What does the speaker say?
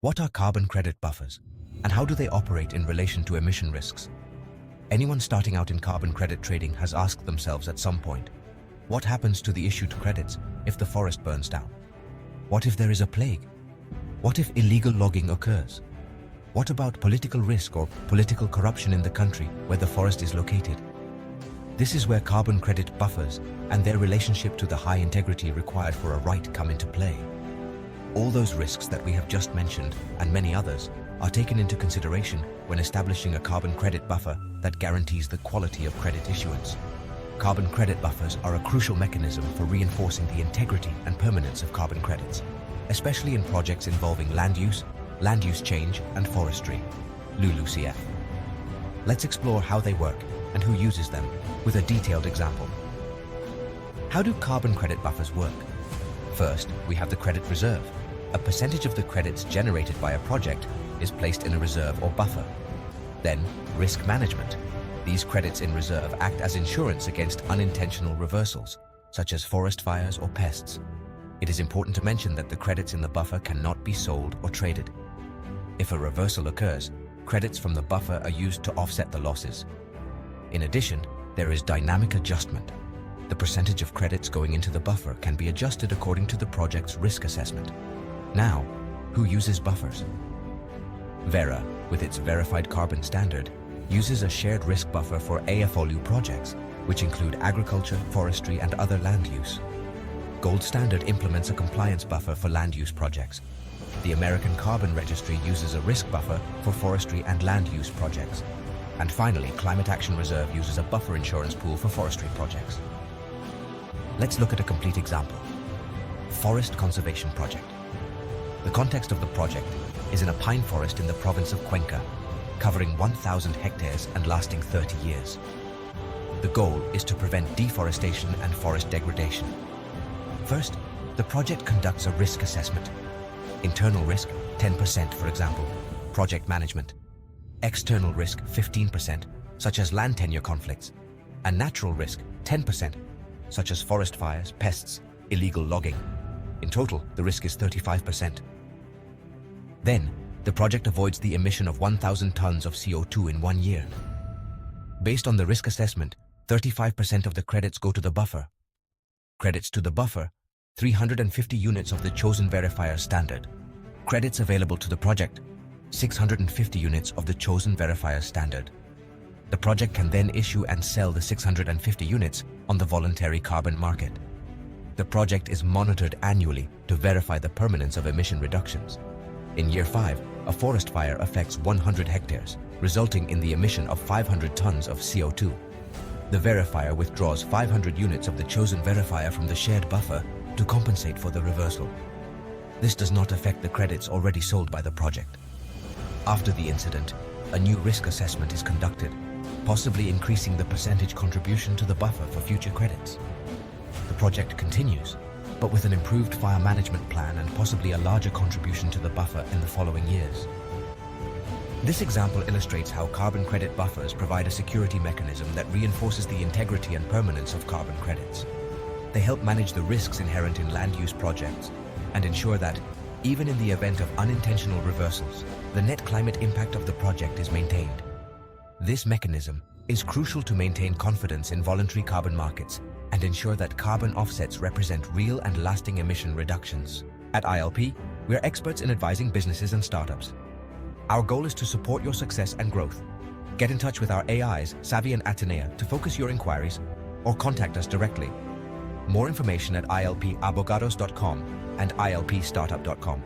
What are carbon credit buffers, and how do they operate in relation to emission risks? Anyone starting out in carbon credit trading has asked themselves at some point, what happens to the issued credits if the forest burns down? What if there is a plague? What if illegal logging occurs? What about political risk or political corruption in the country where the forest is located? This is where carbon credit buffers and their relationship to the high integrity required for a right come into play. All those risks that we have just mentioned, and many others, are taken into consideration when establishing a carbon credit buffer that guarantees the quality of credit issuance. Carbon credit buffers are a crucial mechanism for reinforcing the integrity and permanence of carbon credits, especially in projects involving land use change, and forestry, LULUCF. Let's explore how they work and who uses them with a detailed example. How do carbon credit buffers work? First, we have the credit reserve. A percentage of the credits generated by a project is placed in a reserve or buffer. Then, risk management. These credits in reserve act as insurance against unintentional reversals, such as forest fires or pests. It is important to mention that the credits in the buffer cannot be sold or traded. If a reversal occurs, credits from the buffer are used to offset the losses. In addition, there is dynamic adjustment. The percentage of credits going into the buffer can be adjusted according to the project's risk assessment. Now, who uses buffers? Verra, with its verified carbon standard, uses a shared risk buffer for AFOLU projects, which include agriculture, forestry, and other land use. Gold Standard implements a compliance buffer for land use projects. The American Carbon Registry uses a risk buffer for forestry and land use projects. And finally, Climate Action Reserve uses a buffer insurance pool for forestry projects. Let's look at a complete example. Forest Conservation Project. The context of the project is in a pine forest in the province of Cuenca, covering 1,000 hectares and lasting 30 years. The goal is to prevent deforestation and forest degradation. First, the project conducts a risk assessment. Internal risk, 10% for example, project management. External risk, 15%, such as land tenure conflicts. And natural risk, 10%, such as forest fires, pests, illegal logging. In total, the risk is 35%. Then, the project avoids the emission of 1,000 tons of CO2 in 1 year. Based on the risk assessment, 35% of the credits go to the buffer. Credits to the buffer, 350 units of the chosen verifier standard. Credits available to the project, 650 units of the chosen verifier standard. The project can then issue and sell the 650 units on the voluntary carbon market. The project is monitored annually to verify the permanence of emission reductions. In year 5, a forest fire affects 100 hectares, resulting in the emission of 500 tons of CO2. The verifier withdraws 500 units of the chosen verifier from the shared buffer to compensate for the reversal. This does not affect the credits already sold by the project. After the incident, a new risk assessment is conducted, possibly increasing the percentage contribution to the buffer for future credits. The project continues, but with an improved fire management plan and possibly a larger contribution to the buffer in the following years. This example illustrates how carbon credit buffers provide a security mechanism that reinforces the integrity and permanence of carbon credits. They help manage the risks inherent in land use projects and ensure that, even in the event of unintentional reversals, the net climate impact of the project is maintained. This mechanism is crucial to maintain confidence in voluntary carbon markets and ensure that carbon offsets represent real and lasting emission reductions. At ILP, we are experts in advising businesses and startups. Our goal is to support your success and growth. Get in touch with our AIs, Savvy and Atenea, to focus your inquiries, or contact us directly. More information at ilpabogados.com and ilpstartup.com.